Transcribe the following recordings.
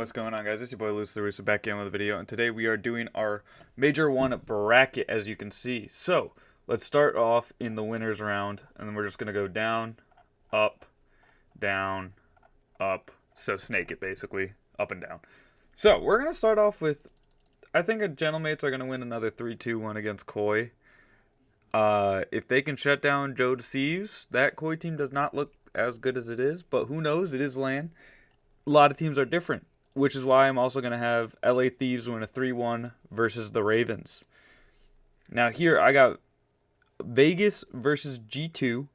what's going on, guys? It's your boy Luis Larusa back in with a video, and today we are doing our Major 1 bracket, as you can see. So, let's start off in the winners round, and then we're just going to go down, up, down, up. So, snake it, basically. Up and down. So, we're going to start off with, I think Gentlemates are going to win another 3-2-1 against Koi. If they can shut down Joe Deceives, that Koi team does not look as good as it is, but who knows? It is LAN. A lot of teams are different, which is why I'm also going to have LA Thieves win a 3-1 versus the Ravens. Now here I got Vegas versus G2.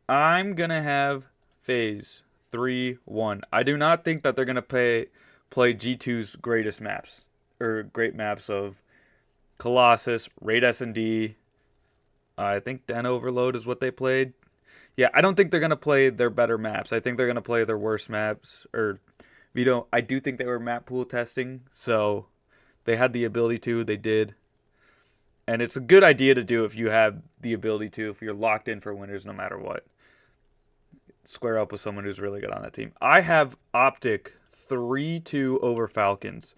I'm going to have FaZe 3-1. I do not think that they're going to play G2's greatest maps, or great maps of Colossus, Raid S&D. I think Den Overload is what they played. Yeah, I don't think they're going to play their better maps. I think they're going to play their worst maps, or I do think they were map pool testing, so they had the ability to. They did. And it's a good idea to do if you have the ability to, if you're locked in for winners no matter what. Square up with someone who's really good on that team. I have Optic 3-2 over Falcons.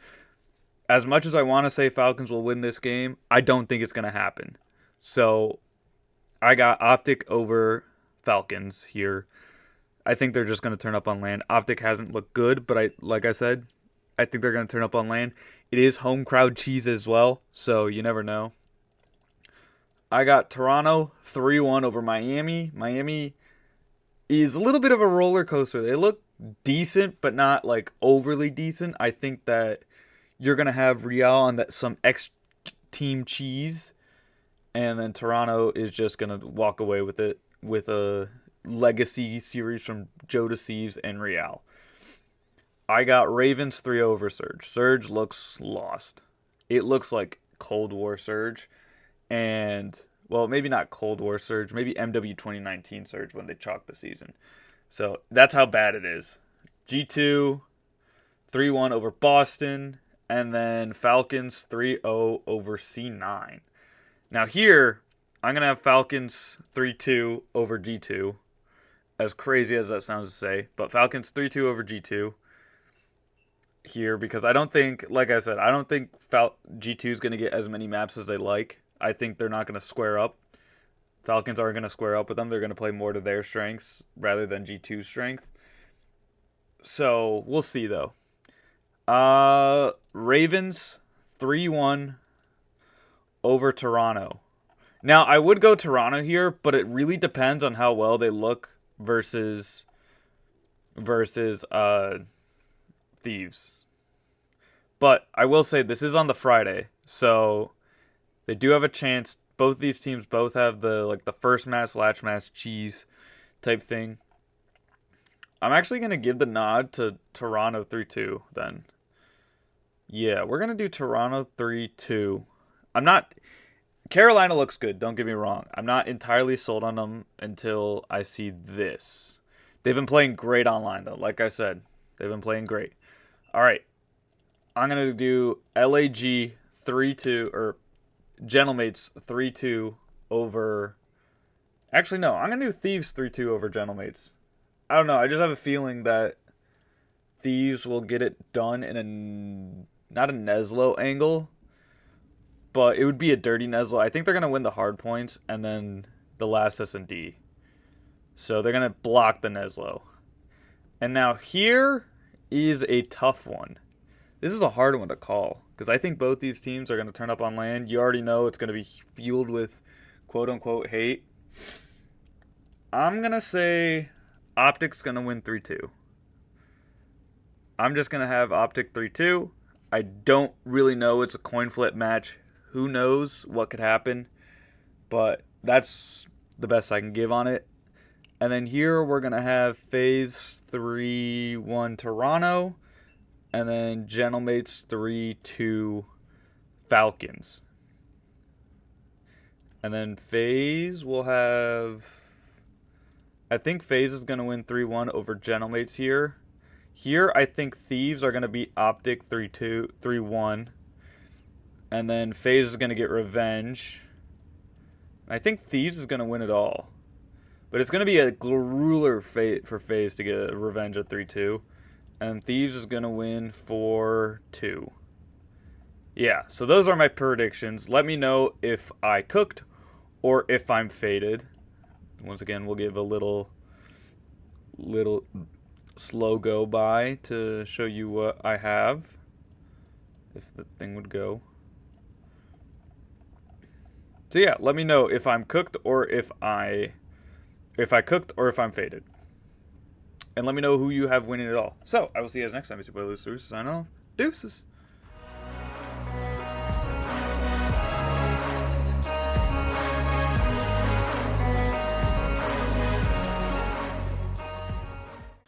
As much as I want to say Falcons will win this game, I don't think it's going to happen. So I got Optic over Falcons here. I think they're just going to turn up on LAN. Optic hasn't looked good, but like I said, I think they're going to turn up on LAN. It is home crowd cheese as well, so you never know. I got Toronto 3-1 over Miami. Miami is a little bit of a roller coaster. They look decent, but not like overly decent. I think that you're going to have Real on some X-team cheese, and then Toronto is just going to walk away with it with a legacy series from Joe Deceives and Real. I got Ravens 3 over Surge. Surge looks lost. It looks like Cold War Surge. And, well, maybe not Cold War Surge. Maybe MW 2019 Surge when they chalked the season. So that's how bad it is. G2 3-1 over Boston. And then Falcons 3-0 over C9. Now here, I'm going to have Falcons 3-2 over G2. As crazy as that sounds to say. But Falcons 3-2 over G2 here, because I don't think, like I said, I don't think G2 is going to get as many maps as they like. I think they're not going to square up. Falcons aren't going to square up with them. They're going to play more to their strengths rather than G2's strength. So, we'll see, though. Ravens 3-1 over Toronto. Now, I would go Toronto here, but it really depends on how well they look versus Thieves. But I will say this is on the Friday, so they do have a chance. Both these teams both have the first match, last match cheese type thing. I'm actually going to give the nod to Toronto 3-2 then. Yeah, we're going to do Toronto 3-2. Carolina looks good, don't get me wrong. I'm not entirely sold on them until I see this. They've been playing great online, though. Like I said, they've been playing great. All right. I'm going to do LAG 3-2, or Gentlemates 3-2 over... Actually, no. I'm going to do Thieves 3-2 over Gentlemates. I don't know. I just have a feeling that Thieves will get it done in not a Neslo angle, but it would be a dirty Neslo. I think they're going to win the hard points and then the last S&D. So they're going to block the Neslo. And now here is a tough one. This is a hard one to call because I think both these teams are going to turn up on LAN. You already know it's going to be fueled with quote-unquote hate. I'm going to say Optic's going to win 3-2. I'm just going to have Optic 3-2. I don't really know. It's a coin flip match. Who knows what could happen? But that's the best I can give on it. And then here we're going to have FaZe 3-1 Toronto. And then Gentlemates 3-2 Falcons. And then FaZe will have... I think FaZe is going to win 3-1 over Gentlemates here. Here, I think Thieves are going to beat Optic 3-1. And then FaZe is going to get revenge. I think Thieves is going to win it all. But it's going to be a grueler for FaZe to get a revenge at 3-2. And Thieves is going to win 4-2. Yeah, so those are my predictions. Let me know if I cooked or if I'm faded. Once again, we'll give a little slow go by to show you what I have. If the thing would go. So yeah, let me know if I'm cooked or if I cooked or if I'm faded. And let me know who you have winning it all. So I will see you guys next time. It's your boy Lucy. Sign off. Deuces.